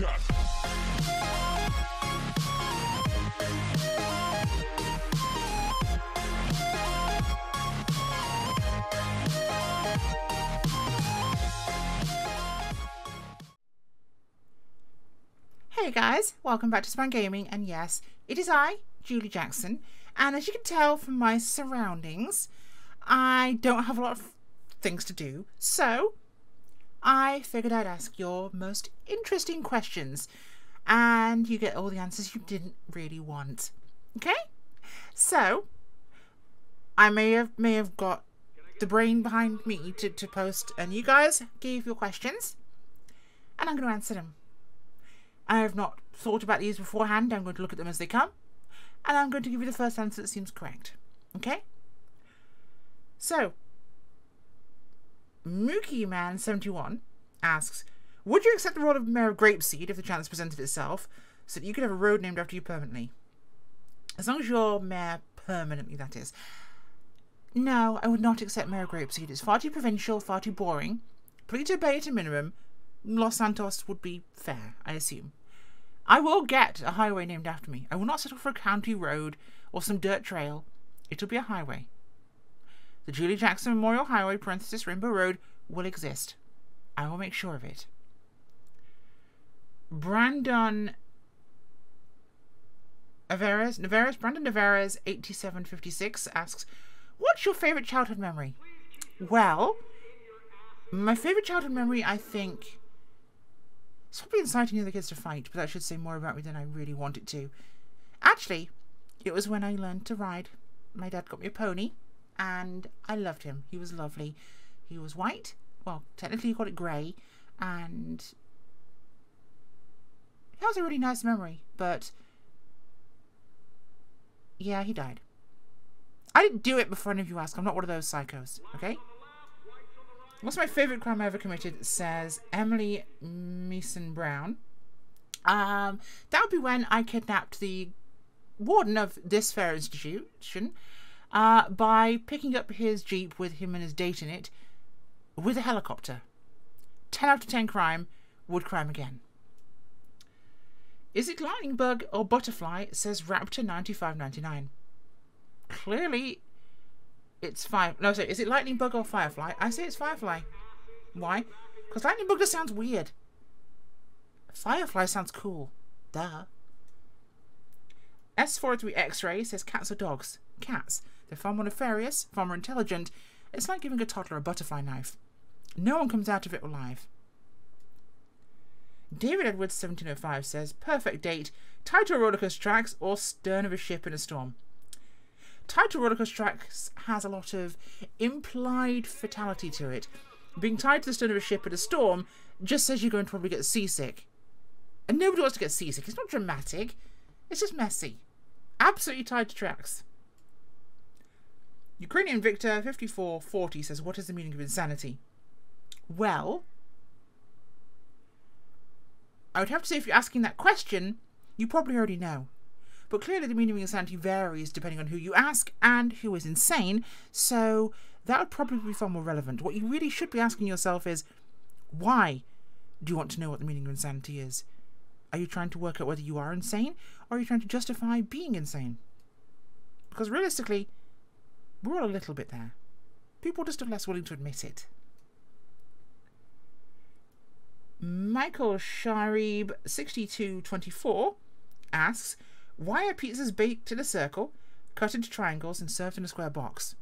Hey guys, welcome back to Aspirant Gaming, and yes, it is I, Julie Jackson, and as you can tell from my surroundings, I don't have a lot of things to do, so I figured I'd ask your most interesting questions, and you get all the answers you didn't really want. Okay? So, I may have got the brain behind me to post, and you guys gave your questions, and I'm going to answer them. I have not thought about these beforehand. I'm going to look at them as they come, and I'm going to give you the first answer that seems correct. Okay? So, Mookie Man 71 asks, would you accept the role of Mayor of Grapeseed if the chance presented itself, so that you could have a road named after you permanently? As long as you're mayor permanently, that is. No, I would not accept Mayor of Grapeseed. It's far too provincial, far too boring. Please obey at a minimum. Los Santos would be fair, I assume. I will get a highway named after me. I will not settle for a county road or some dirt trail. It'll be a highway. The Julie Jackson Memorial Highway, parenthesis Rainbow Road, will exist. I will make sure of it. Brandon Navarez 8756 asks, what's your favourite childhood memory? Well, my favourite childhood memory, I think, it's probably inciting the other kids to fight, but that should say more about me than I really want it to. Actually, it was when I learned to ride. My dad got me a pony, and I loved him. He was lovely. He was white. Well, technically you call it grey, and that was a really nice memory, but yeah, he died. I didn't do it before any of you ask. I'm not one of those psychos, okay? What's my favourite crime I ever committed, says Emily Meeson Brown. That would be when I kidnapped the warden of this fair institution by picking up his Jeep with him and his date in it with a helicopter. 10 out of 10 crime, would crime again. Is it lightning bug or butterfly, says Raptor 9599. Clearly it's no, sorry, is it lightning bug or firefly? I say it's firefly. Why? Because lightning bug just sounds weird. Firefly sounds cool. Duh. S43 X-ray says cats or dogs. Cats. They're far more nefarious, far more intelligent. It's like giving a toddler a butterfly knife. No one comes out of it alive. David Edwards 1705 says perfect date, tied to a rollercoaster tracks or stern of a ship in a storm. Tied to rollercoaster tracks has a lot of implied fatality to it. Being tied to the stern of a ship in a storm just says you're going to probably get seasick. And nobody wants to get seasick. It's not dramatic. It's just messy. Absolutely tied to tracks. Ukrainian Victor 5440 says, what is the meaning of insanity? Well, I would have to say if you're asking that question, you probably already know. But clearly the meaning of insanity varies depending on who you ask and who is insane, so that would probably be far more relevant. What you really should be asking yourself is, why do you want to know what the meaning of insanity is? Are you trying to work out whether you are insane, or are you trying to justify being insane? Because realistically, we're all a little bit there. People are just less willing to admit it. Michael Sharib 6224 asks, why are pizzas baked in a circle, cut into triangles and served in a square box?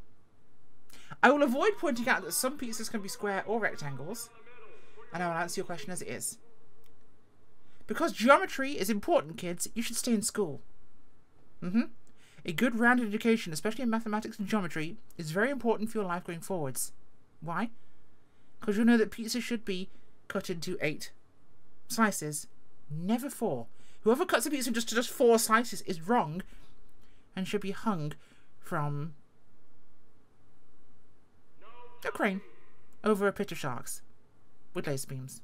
I will avoid pointing out that some pizzas can be square or rectangles, and I will answer your question as it is. Because geometry is important, kids, you should stay in school. A good rounded education, especially in mathematics and geometry, is very important for your life going forwards. Why? Because you'll know that pizza should be cut into 8 slices, never 4. Whoever cuts a pizza into just 4 slices is wrong and should be hung from a crane over a pit of sharks with laser beams.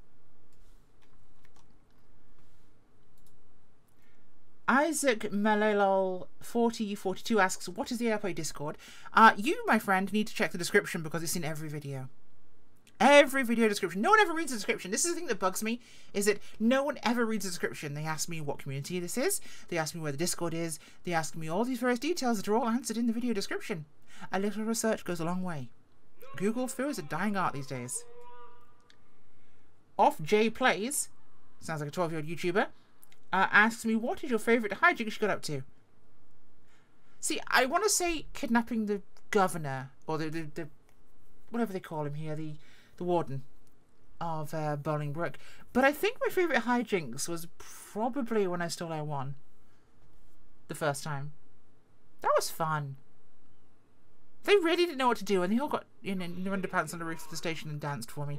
Isaac Malelol 4042 asks, what is the Airplay Discord? You, my friend, need to check the description because it's in every video. Every video description. No one ever reads the description. This is the thing that bugs me, is that no one ever reads the description. They ask me what community this is. They ask me where the Discord is. They ask me all these various details that are all answered in the video description. A little research goes a long way. Google Fu is a dying art these days. Off J Plays, sounds like a 12-year-old YouTuber, asks me, what is your favourite hijinks you got up to? See, I want to say kidnapping the governor, or the whatever they call him here, the warden of Bolingbroke. But I think my favourite hijinks was probably when I stole Air 1. The first time. That was fun. They really didn't know what to do, and they all got in their underpants on the roof of the station and danced for me.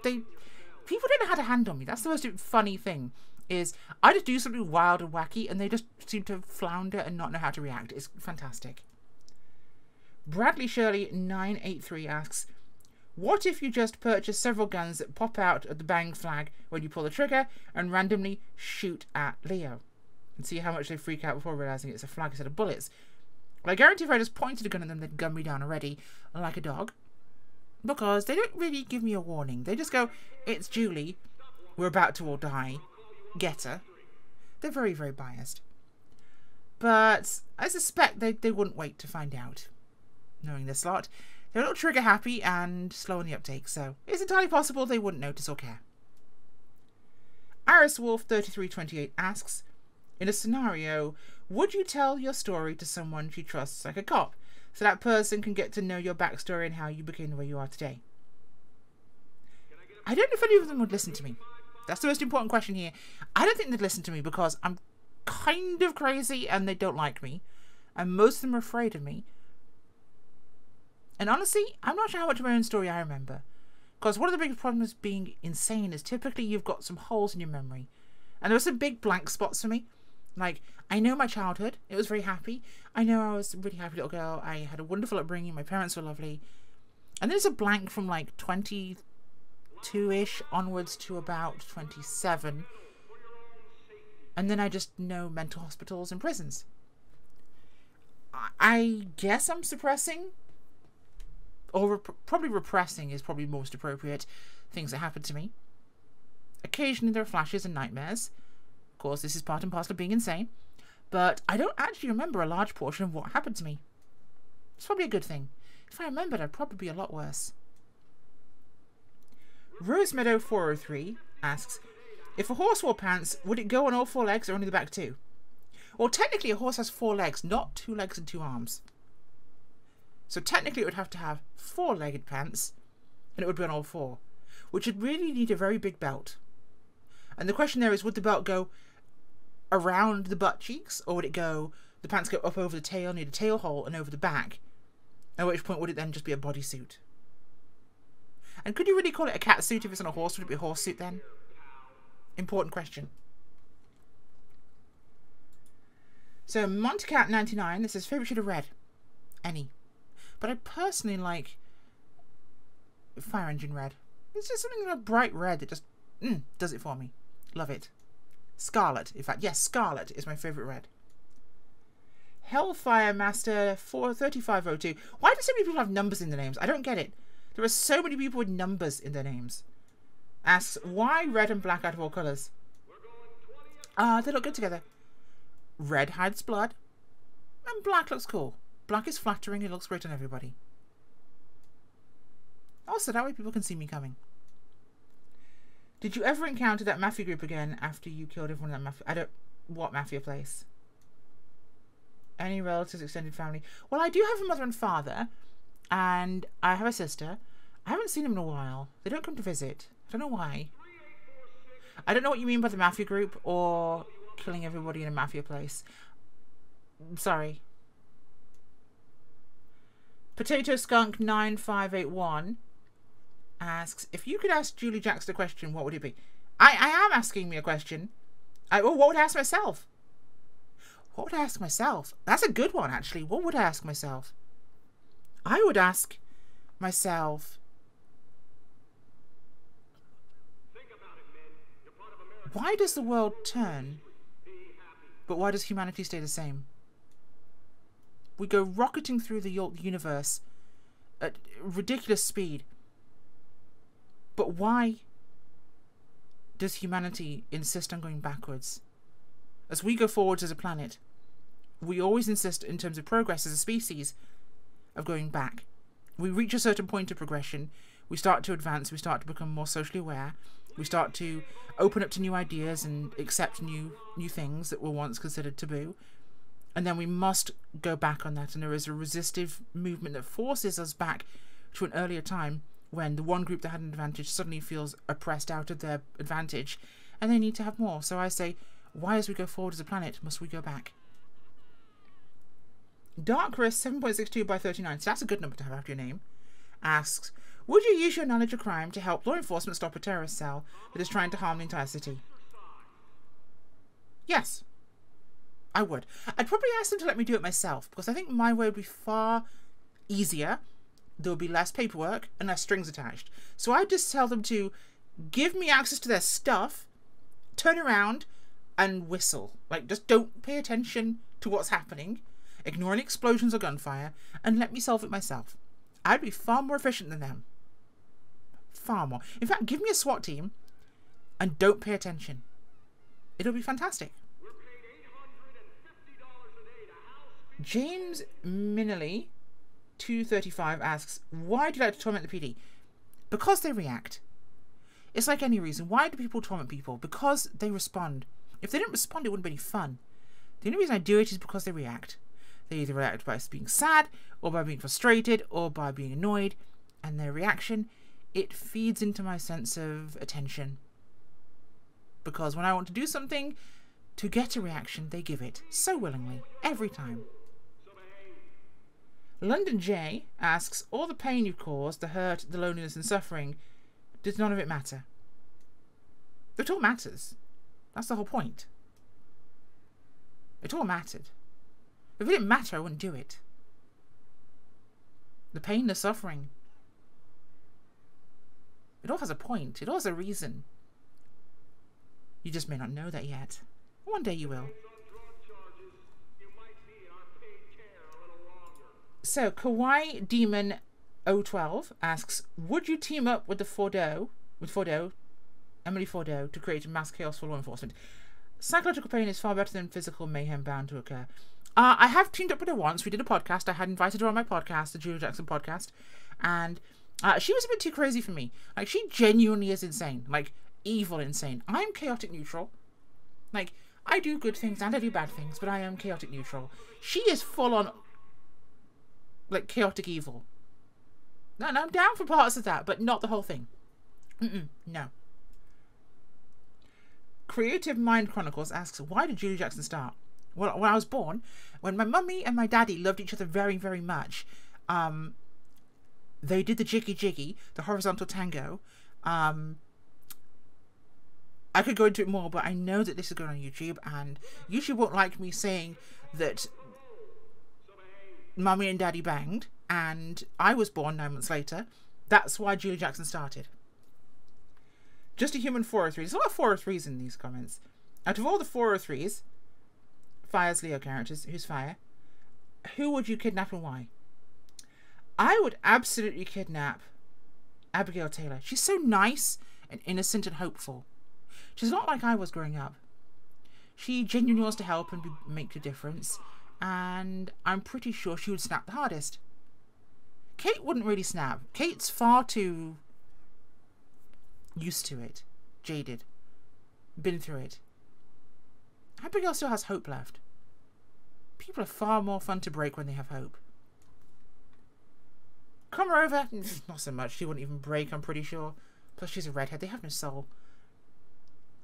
People didn't know how to handle me. That's the most funny thing, is I just do something wild and wacky, and they just seem to flounder and not know how to react. It's fantastic. Bradley Shirley 983 asks, what if you just purchase several guns that pop out at the bang flag when you pull the trigger and randomly shoot at Leo? And see how much they freak out before realising it's a flag instead of bullets. Well, I guarantee if I just pointed a gun at them, they'd gun me down already, like a dog. Because they don't really give me a warning. They just go, it's Julie, we're about to all die, get her. They're very, very biased. But I suspect they wouldn't wait to find out. Knowing this lot, they're a little trigger happy and slow on the uptake, so it's entirely possible they wouldn't notice or care. Aris Wolf 3328 asks, in a scenario, would you tell your story to someone you trust, like a cop, so that person can get to know your backstory and how you became the way you are today? I don't know if any of them would listen to me. That's the most important question here. I don't think they'd listen to me because I'm kind of crazy and they don't like me. And most of them are afraid of me. And honestly, I'm not sure how much of my own story I remember. Because one of the biggest problems with being insane is typically you've got some holes in your memory. And there were some big blank spots for me. Like, I know my childhood. It was very happy. I know I was a really happy little girl. I had a wonderful upbringing. My parents were lovely. And there's a blank from like 22-ish onwards to about 27. And then I just know mental hospitals and prisons. I guess I'm suppressing. Or probably repressing is probably most appropriate things that happened to me. Occasionally there are flashes and nightmares. Of course, this is part and parcel of being insane. But I don't actually remember a large portion of what happened to me. It's probably a good thing. If I remembered, I'd probably be a lot worse. Rosemeadow 403 asks, if a horse wore pants, would it go on all four legs or only the back two? Well, technically a horse has 4 legs, not 2 legs and 2 arms. So technically it would have to have 4-legged pants, and it would be on all 4, which would really need a very big belt. And the question there is, would the belt go around the butt cheeks, or would it go, the pants go up over the tail, near the tail hole, and over the back? At which point would it then just be a bodysuit? And could you really call it a cat suit if it's on a horse? Would it be a horse suit then? Important question. So Montecat99, this is favourite shade of red. Any. But I personally like Fire Engine red. It's just something like a bright red that just does it for me. Love it. Scarlet, in fact. Yes, Scarlet is my favourite red. Hellfire Master 43502. Why do so many people have numbers in their names? I don't get it. There are so many people with numbers in their names. Asks, why red and black out of all colours? They look good together. Red hides blood. And black looks cool. Black is flattering. It looks great on everybody. Also, that way people can see me coming. Did you ever encounter that mafia group again after you killed everyone in that mafia? What mafia place? Any relatives, extended family? Well, I do have a mother and father. And I have a sister. I haven't seen them in a while. They don't come to visit. I don't know why. I don't know what you mean by the mafia group or killing everybody in a mafia place. I'm sorry. Potato Skunk 9581 asks, if you could ask Julie Jackson a question, what would it be? I am asking me a question. What would I ask myself? What would I ask myself? That's a good one, actually. What would I ask myself? I would ask myself, why does the world turn, but why does humanity stay the same? We go rocketing through the universe at ridiculous speed, But why does humanity insist on going backwards? As we go forwards as a planet, we always insist in terms of progress as a species of going back. We reach a certain point of progression, we start to advance, we start to become more socially aware, we start to open up to new ideas and accept new things that were once considered taboo, and then we must go back on that, and there is a resistive movement that forces us back to an earlier time when the one group that had an advantage suddenly feels oppressed out of their advantage and they need to have more. So I say, why as we go forward as a planet must we go back? Darkrist 7.62 by 39, so that's a good number to have after your name, asks, would you use your knowledge of crime to help law enforcement stop a terrorist cell that is trying to harm the entire city? Yes, I would. I'd probably ask them to let me do it myself, because I think my way would be far easier. There would be less paperwork and less strings attached. So I'd just tell them to give me access to their stuff, turn around and whistle. Like, just don't pay attention to what's happening, ignore any explosions or gunfire, and let me solve it myself. I'd be far more efficient than them. Far more. In fact, give me a SWAT team and don't pay attention. It'll be fantastic. James Minnelly 235 asks, why do you like to torment the PD? Because they react. It's like any reason. Why do people torment people? Because they respond. If they didn't respond, it wouldn't be any fun. The only reason I do it is because they react. They either react by being sad, or by being frustrated, or by being annoyed. And their reaction, it feeds into my sense of attention. Because when I want to do something, to get a reaction, they give it so willingly, every time. London J asks, all the pain you've caused, the hurt, the loneliness and suffering, does none of it matter? It all matters. That's the whole point. It all mattered. If it didn't matter, I wouldn't do it. The pain, the suffering, it all has a point. It all has a reason. You just may not know that yet. One day you will. So, Kawaii Demon 012 asks, would you team up with Emily Fordeaux, to create mass chaos for law enforcement? Psychological pain is far better than physical mayhem bound to occur. I have teamed up with her once. We did a podcast. I had invited her on my podcast, the Julia Jackson podcast, and she was a bit too crazy for me. Like, she genuinely is insane. Like, evil insane. I'm chaotic neutral. Like, I do good things and I do bad things, but I am chaotic neutral. She is full on, like, chaotic evil. No, I'm down for parts of that, but not the whole thing. No. Creative Mind Chronicles asks, why did Julia Jackson start? Well, when I was born, when my mummy and my daddy loved each other very, very much, they did the jiggy jiggy, the horizontal tango. I could go into it more, but I know that this is going on YouTube, and YouTube won't like me saying that Mummy and Daddy banged, and I was born 9 months later. That's why Julia Jackson started. Just a Human 403. There's a lot of 403s in these comments. Out of all the 403s, Fire's Leo characters, who's Fire, who would you kidnap and why? I would absolutely kidnap Abigail Taylor. She's so nice and innocent and hopeful. She's not like I was growing up. She genuinely wants to help and make a difference. And I'm pretty sure she would snap the hardest. Kate wouldn't really snap. Kate's far too used to it. Jaded. Been through it. Abigail still has hope left. People are far more fun to break when they have hope. Komarova, not so much. She wouldn't even break, I'm pretty sure. Plus she's a redhead. They have no soul.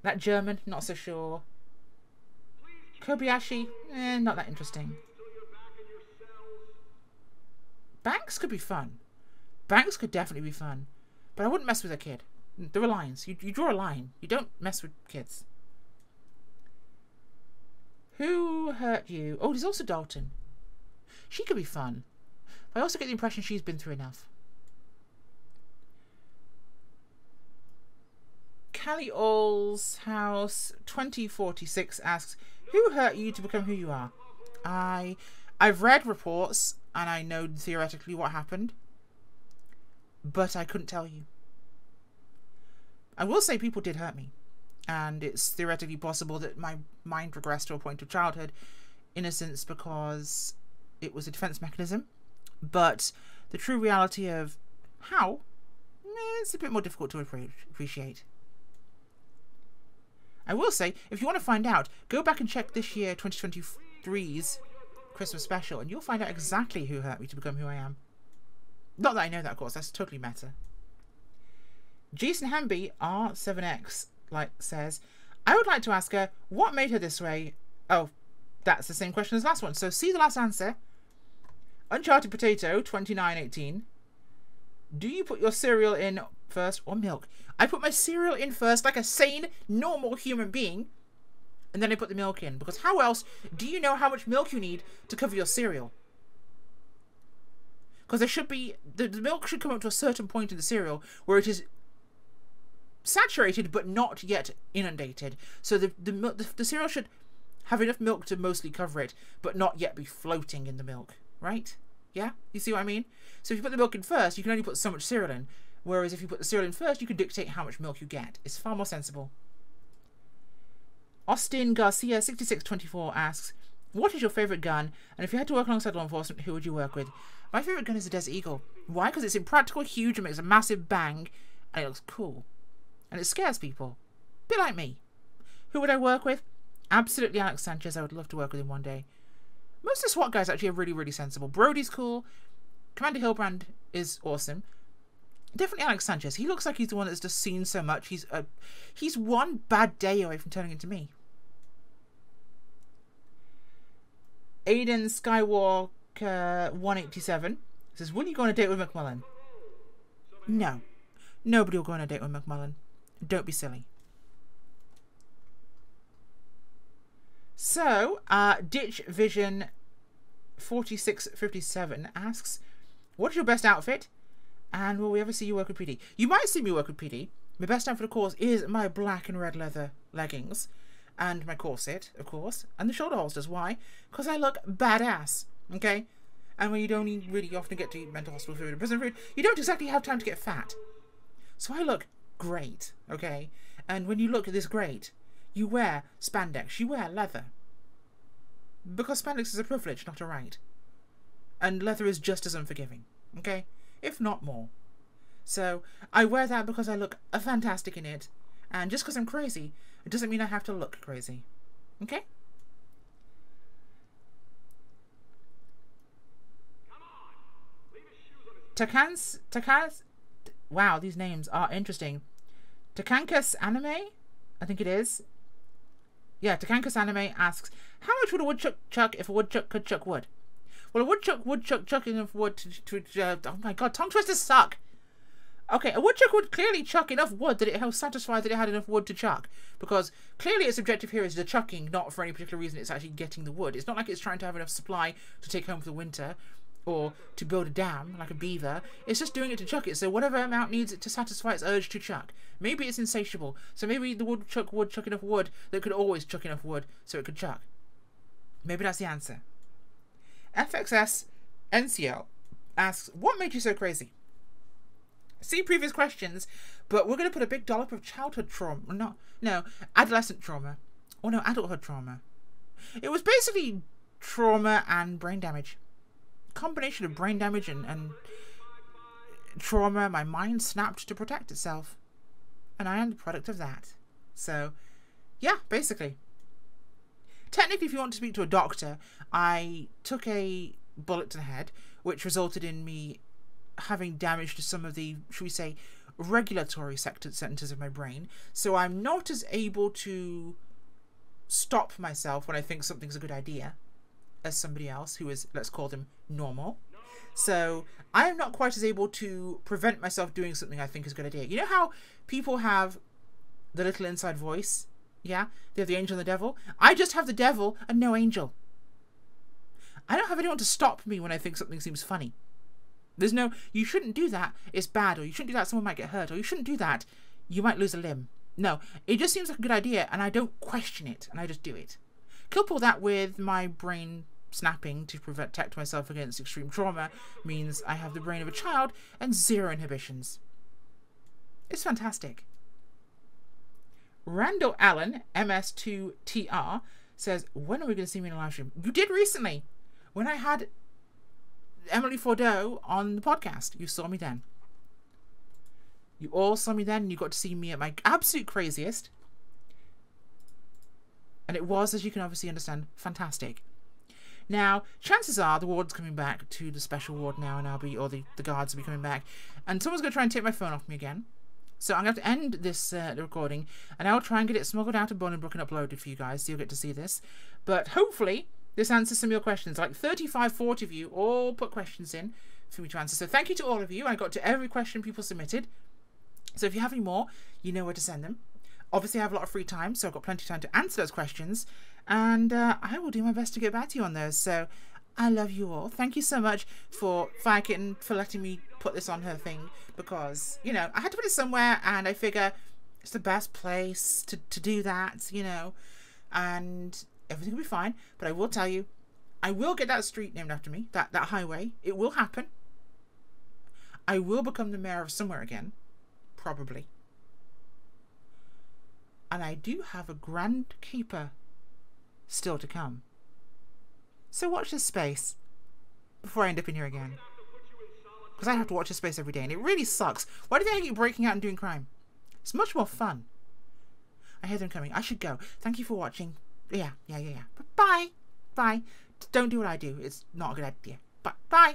That German, not so sure. Kobayashi, not that interesting. Banks could be fun. Banks could definitely be fun. But I wouldn't mess with a kid. There are lines. You draw a line. You don't mess with kids. Who hurt you? Oh, there's also Dalton. She could be fun. But I also get the impression she's been through enough. Callie All's House 2046 asks, who hurt you to become who you are? I've read reports and I know theoretically what happened, but I couldn't tell you. I will say people did hurt me. And it's theoretically possible that my mind regressed to a point of childhood innocence because it was a defense mechanism. But the true reality of how, it's a bit more difficult to appreciate. I will say, if you want to find out, go back and check this year 2023's Christmas special, and you'll find out exactly who hurt me to become who I am. Not that I know that, of course. That's totally meta. Jason Hamby, R7X, says, I would like to ask her, what made her this way? Oh, that's the same question as last one. So see the last answer. Uncharted Potato, 2918. Do you put your cereal in first or milk? I put my cereal in first like a sane, normal human being. And then I put the milk in. Because how else do you know how much milk you need to cover your cereal? Because there should be... The milk should come up to a certain point in the cereal where it is saturated but not yet inundated. So the cereal should have enough milk to mostly cover it, but not yet be floating in the milk. Right? Yeah? You see what I mean? So if you put the milk in first, you can only put so much cereal in. Whereas if you put the cereal in first, you can dictate how much milk you get. It's far more sensible. Austin Garcia 6624 asks, what is your favourite gun? And if you had to work alongside law enforcement, who would you work with? My favourite gun is a Desert Eagle. Why? Because it's impractical, huge, and makes a massive bang. And it looks cool. And it scares people. A bit like me. Who would I work with? Absolutely Alex Sanchez. I would love to work with him one day. Most of the SWAT guys actually are really, really sensible. Brody's cool. Commander Hilbrand is awesome. Definitely Alex Sanchez. He looks like he's the one that's just seen so much. He's one bad day away from turning into me. Aiden Skywalker 187 says, will you go on a date with McMullen? No. Nobody will go on a date with McMullen. Don't be silly. So, Ditch Vision 4657 asks, what's your best outfit? And will we ever see you work with PD? You might see me work with PD. My best outfit, of course, is my black and red leather leggings. And my corset, of course. And the shoulder holsters. Why? Because I look badass. Okay? And when you don't really often get to eat mental hospital food and prison food, you don't exactly have time to get fat. So I look great. Okay? And when you look this great, you wear spandex. You wear leather. Because spandex is a privilege, not a right. And leather is just as unforgiving. Okay? If not more. So, I wear that because I look fantastic in it. And just because I'm crazy, it doesn't mean I have to look crazy. Okay? Takans... Wow, these names are interesting. Takankas Anime? I think it is. Yeah, Takankas Anime asks, how much would a woodchuck chuck if a woodchuck could chuck wood? Well, a woodchuck chuck enough wood to oh my god, tongue twisters suck. Okay, a woodchuck would clearly chuck enough wood that it was satisfied that it had enough wood to chuck. Because clearly its objective here is the chucking, not for any particular reason it's actually getting the wood. It's not like it's trying to have enough supply to take home for the winter, or to build a dam, like a beaver. It's just doing it to chuck it, so whatever amount needs it to satisfy its urge to chuck. Maybe it's insatiable, so maybe the woodchuck would chuck enough wood that could always chuck enough wood so it could chuck. Maybe that's the answer. FXS NCL asks, what made you so crazy? See previous questions, but we're going to put a big dollop of childhood trauma. No, adolescent trauma. Or no, adulthood trauma. It was basically trauma and brain damage. Combination of brain damage and trauma. My mind snapped to protect itself. And I am the product of that. So, yeah, basically. Technically, if you want to speak to a doctor, I took a bullet to the head, which resulted in me having damage to some of the, should we say, regulatory centers of my brain. So I'm not as able to stop myself when I think something's a good idea as somebody else who is, let's call them, normal. So I am not quite as able to prevent myself doing something I think is a good idea. You know how people have the little inside voice? Yeah? They have the angel and the devil. I just have the devil and no angel. I don't have anyone to stop me when I think something seems funny. There's no, you shouldn't do that, it's bad, or you shouldn't do that, someone might get hurt, or you shouldn't do that, you might lose a limb. No, it just seems like a good idea, and I don't question it, and I just do it. Couple that with my brain snapping to protect myself against extreme trauma means I have the brain of a child and zero inhibitions. It's fantastic. Randall Allen, MS2TR, says, when are we going to see me in a live stream? You did recently. When I had Emily Fordeaux on the podcast. You saw me then. You all saw me then, and you got to see me at my absolute craziest. And it was, as you can obviously understand, fantastic. Now, chances are the ward's coming back to the special ward now, and or the guards will be coming back. And someone's going to try and take my phone off me again. So I'm going to have to end this the recording, and I'll try and get it smuggled out of Bolingbroke and uploaded for you guys, so you'll get to see this. But hopefully, this answers some of your questions. Like 35, 40 of you all put questions in for me to answer. So thank you to all of you. I got to every question people submitted. So if you have any more, you know where to send them. Obviously, I have a lot of free time, so I've got plenty of time to answer those questions. And I will do my best to get back to you on those. So I love you all. Thank you so much for Firekitten for letting me put this on her thing. Because, you know, I had to put it somewhere, and I figure it's the best place to do that, you know. And everything will be fine. But I will tell you, I will get that street named after me. That highway. It will happen. I will become the mayor of somewhere again. Probably. And I do have a Grand Keeper still to come. So watch this space before I end up in here again. Because I have to watch this space every day, and it really sucks. Why do they keep breaking out and doing crime? It's much more fun. I hear them coming. I should go. Thank you for watching. Yeah. Bye. Bye. Don't do what I do. It's not a good idea. Bye.